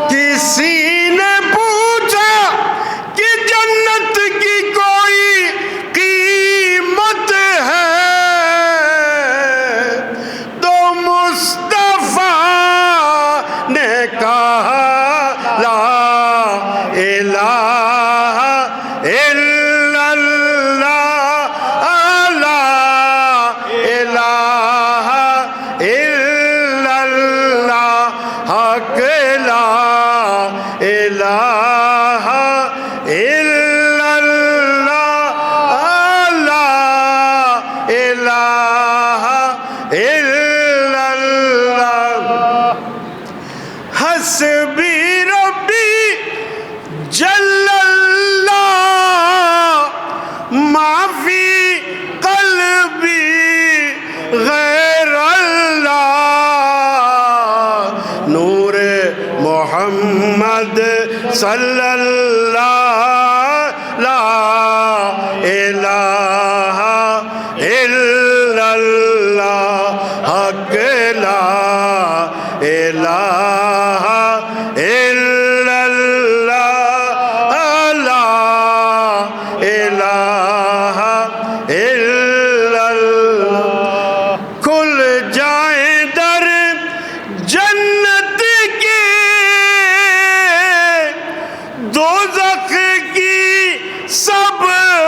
کسی نے پوچھا کہ جنت کی کوئی قیمت ہے تو مصطفیٰ نے کہا لا الہ الا اللہ لا الہ الا اللہ حق لا الہ الا اللہ لا الہ الا اللہ حسبی ربی جل اللہ ما فی قلبی غیر اللہ نور محمد صلی اللہ لا الہ الا اللہ حق لا الہ الا اللہ لا الہ الا اللہ کھل جائیں در جنت کے دوزخ کی سب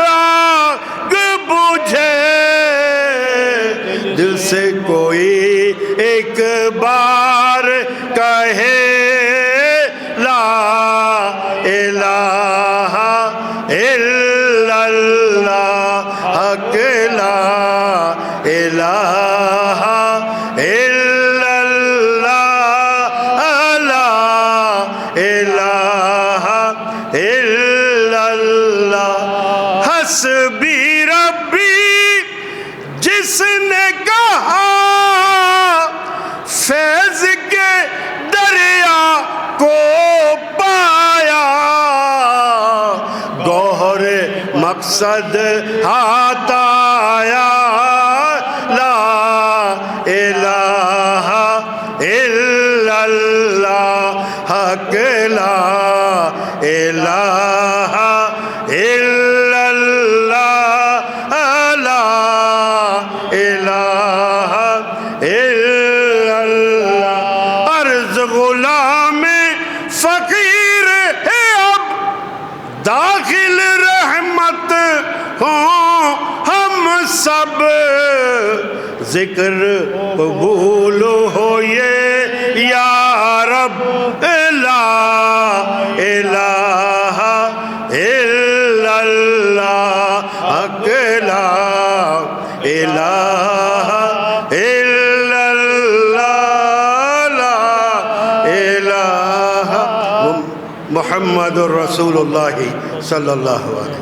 آگ بجھے دل سے کوئی ایک بار کہے لا الہ الا اللہ حق لا الہ الا اللہ لا الہ الا اللہ حسبی ربی جس نے کہا فیض کے دریا کو پایا گوہر مقصد ہاتھ آیا لا الہ الا اللہ حق لا الہ الا اللہ لا الہ الا اللہ عرض غلام فقیر ہے اب داخل رحمت ہوں ہم سب ذکر قبول ہو یہ یا رب لا الہ الا اللہ حق لا الہ الا اللہ لا الہ محمد رسول اللہ صلی اللہ علیہ وسلم